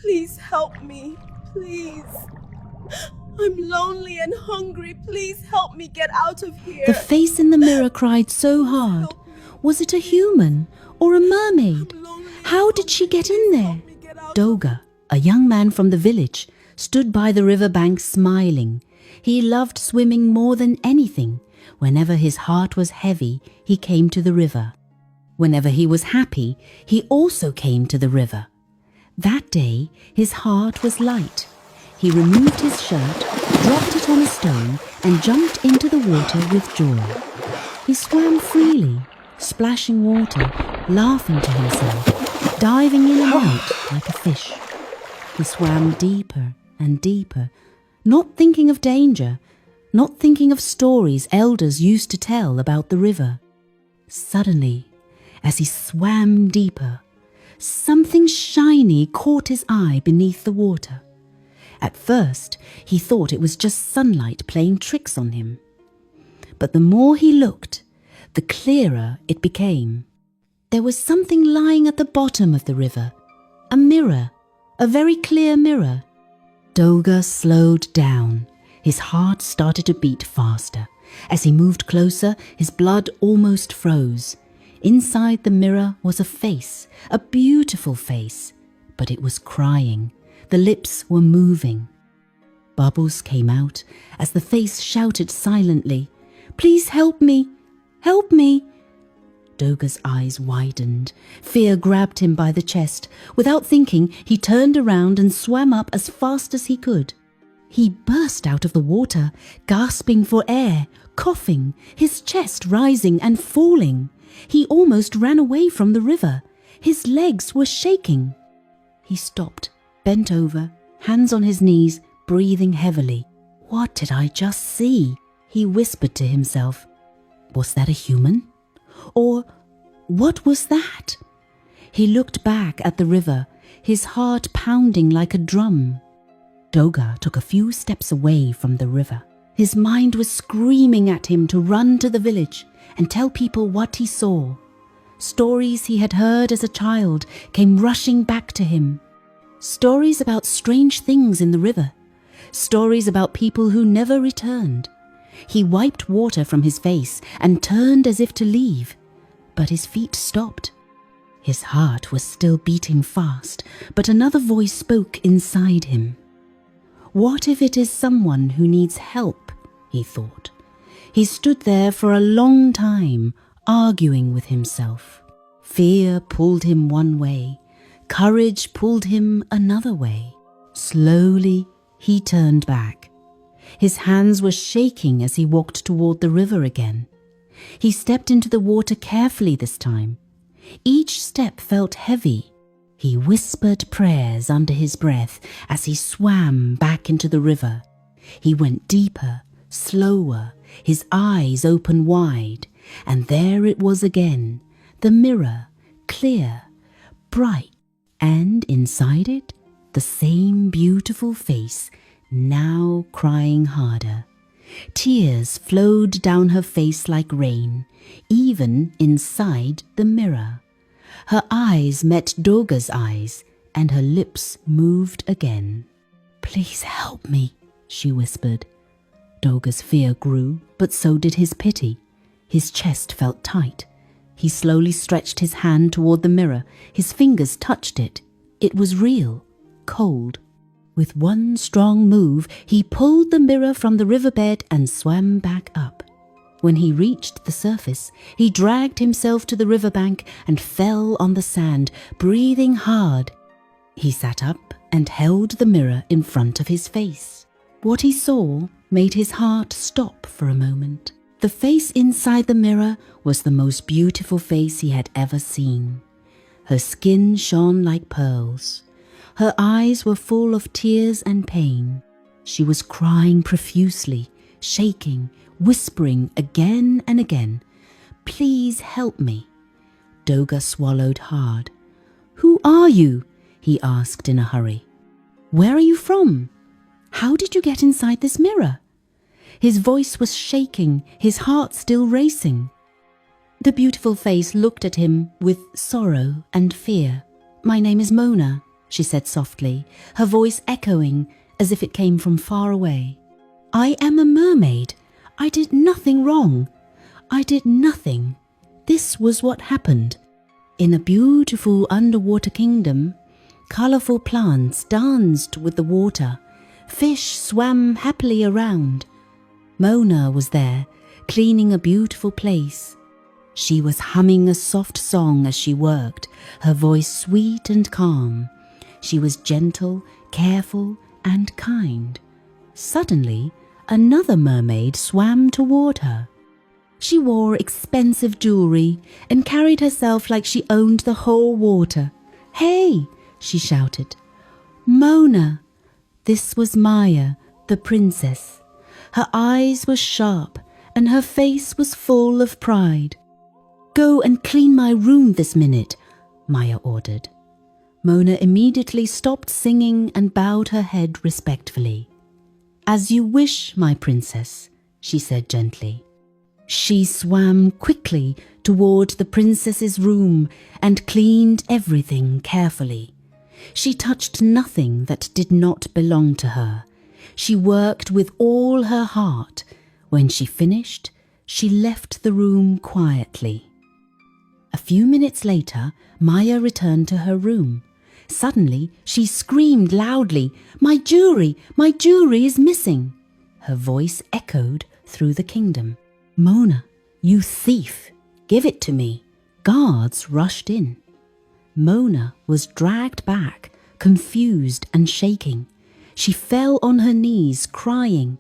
Please help me, please. I'm lonely and hungry. Please help me get out of here. The face in the mirror cried so hard. Was it a human or a mermaid? How did she get in there? Doga, a young man from the village, stood by the river bank smiling. He loved swimming more than anything. Whenever his heart was heavy, he came to the river. Whenever he was happy, he also came to the river. That day, his heart was light. He removed his shirt, dropped it on a stone, and jumped into the water with joy. He swam freely, splashing water, laughing to himself, diving in and out like a fish. He swam deeper and deeper, not thinking of danger, not thinking of stories elders used to tell about the river. Suddenly, as he swam deeper, something shiny caught his eye beneath the water. At first, he thought it was just sunlight playing tricks on him. But the more he looked, the clearer it became. There was something lying at the bottom of the river, a mirror, a very clear mirror. Doga slowed down. His heart started to beat faster. As he moved closer, his blood almost froze. Inside the mirror was a face, a beautiful face, but it was crying. The lips were moving. Bubbles came out as the face shouted silently, "Please help me! Help me!" Doga's eyes widened. Fear grabbed him by the chest. Without thinking, he turned around and swam up as fast as he could. He burst out of the water, gasping for air, coughing, his chest rising and falling. He almost ran away from the river. His legs were shaking. He stopped, bent over, hands on his knees, breathing heavily. "What did I just see?" he whispered to himself. Was that a human? Or what was that? He looked back at the river, his heart pounding like a drum. Doga took a few steps away from the river. His mind was screaming at him to run to the village and tell people what he saw. Stories he had heard as a child came rushing back to him. Stories about strange things in the river. Stories about people who never returned. He wiped water from his face and turned as if to leave, but his feet stopped. His heart was still beating fast, but another voice spoke inside him. What if it is someone who needs help? He thought. He stood there for a long time, arguing with himself. Fear pulled him one way. Courage pulled him another way. Slowly, he turned back. His hands were shaking as he walked toward the river again. He stepped into the water carefully this time. Each step felt heavy. He whispered prayers under his breath as he swam back into the river. He went deeper, slower, his eyes open wide, and there it was again, the mirror, clear, bright, and inside it, the same beautiful face, now crying harder. Tears flowed down her face like rain, even inside the mirror. Her eyes met Doga's eyes, and her lips moved again. "Please help me," she whispered. Doga's fear grew, but so did his pity. His chest felt tight. He slowly stretched his hand toward the mirror. His fingers touched it. It was real, cold. With one strong move, he pulled the mirror from the riverbed and swam back up. When he reached the surface, he dragged himself to the riverbank and fell on the sand, breathing hard. He sat up and held the mirror in front of his face. What he saw made his heart stop for a moment. The face inside the mirror was the most beautiful face he had ever seen. Her skin shone like pearls. Her eyes were full of tears and pain. She was crying profusely, shaking, whispering again and again, "Please help me." Doga swallowed hard. "Who are you?" he asked in a hurry. "Where are you from? How did you get inside this mirror?" His voice was shaking, his heart still racing. The beautiful face looked at him with sorrow and fear. "My name is Mona," she said softly, her voice echoing as if it came from far away. I am a mermaid. I did nothing wrong. I did nothing. This was what happened. In a beautiful underwater kingdom, colourful plants danced with the water. Fish swam happily around. Mona was there, cleaning a beautiful place. She was humming a soft song as she worked, her voice sweet and calm. She was gentle, careful, and kind. Suddenly, another mermaid swam toward her. She wore expensive jewelry and carried herself like she owned the whole water. Hey, she shouted. Mona! This was Maya, the princess. Her eyes were sharp and her face was full of pride. Go and clean my room this minute, Maya ordered. Mona immediately stopped singing and bowed her head respectfully. As you wish, my princess, she said gently. She swam quickly toward the princess's room and cleaned everything carefully. She touched nothing that did not belong to her. She worked with all her heart. When she finished, she left the room quietly. A few minutes later, Maya returned to her room. Suddenly, she screamed loudly, my jewelry is missing. Her voice echoed through the kingdom. Mona, you thief, give it to me. Guards rushed in. Mona was dragged back, confused and shaking. She fell on her knees, crying.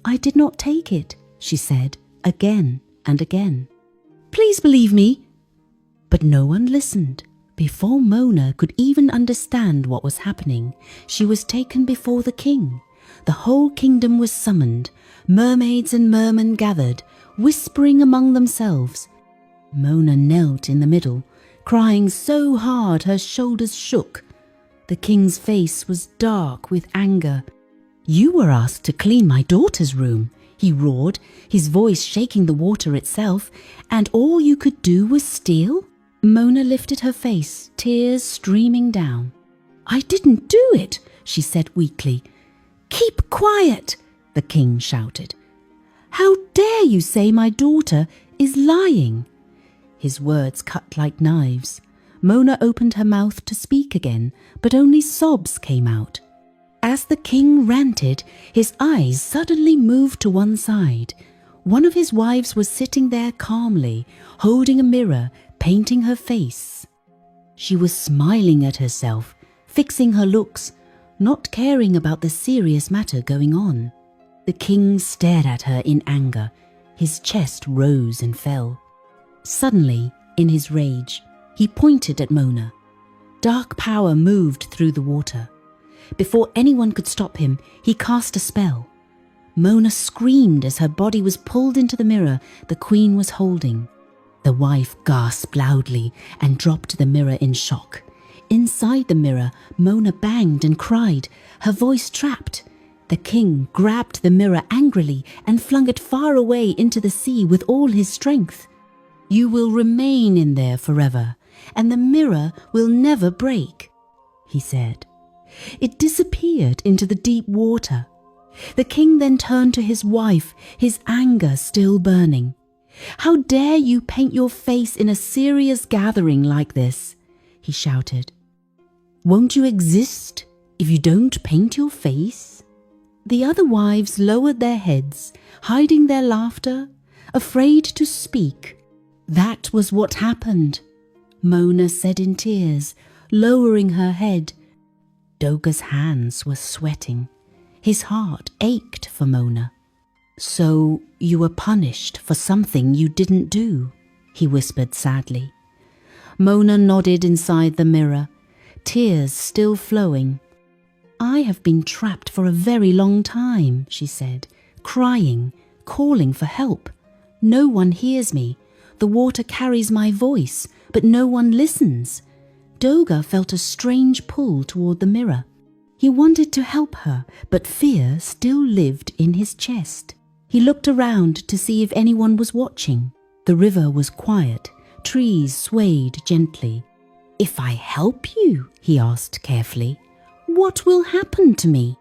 I did not take it, she said, again and again. Please believe me. But no one listened. Before Mona could even understand what was happening, she was taken before the king. The whole kingdom was summoned. Mermaids and mermen gathered, whispering among themselves. Mona knelt in the middle, crying so hard her shoulders shook. The king's face was dark with anger. You were asked to clean my daughter's room, he roared, his voice shaking the water itself, and all you could do was steal? Mona lifted her face, tears streaming down. I didn't do it, she said weakly. Keep quiet, the king shouted. How dare you say my daughter is lying? His words cut like knives. Mona opened her mouth to speak again, but only sobs came out. As the king ranted, his eyes suddenly moved to one side. One of his wives was sitting there calmly, holding a mirror, painting her face. She was smiling at herself, fixing her looks, not caring about the serious matter going on. The king stared at her in anger. His chest rose and fell. Suddenly, in his rage, he pointed at Mona. Dark power moved through the water. Before anyone could stop him, he cast a spell. Mona screamed as her body was pulled into the mirror the queen was holding. The wife gasped loudly and dropped the mirror in shock. Inside the mirror, Mona banged and cried, her voice trapped. The king grabbed the mirror angrily and flung it far away into the sea with all his strength. You will remain in there forever, and the mirror will never break, he said. It disappeared into the deep water. The king then turned to his wife, his anger still burning. How dare you paint your face in a serious gathering like this? He shouted. Won't you exist if you don't paint your face? The other wives lowered their heads, hiding their laughter, afraid to speak. That was what happened, Mona said in tears, lowering her head. Doga's hands were sweating. His heart ached for Mona. So you were punished for something you didn't do, he whispered sadly. Mona nodded inside the mirror, tears still flowing. I have been trapped for a very long time, she said, crying, calling for help. No one hears me. The water carries my voice, but no one listens. Doga felt a strange pull toward the mirror. He wanted to help her, but fear still lived in his chest. He looked around to see if anyone was watching. The river was quiet. Trees swayed gently. If I help you, he asked carefully, what will happen to me?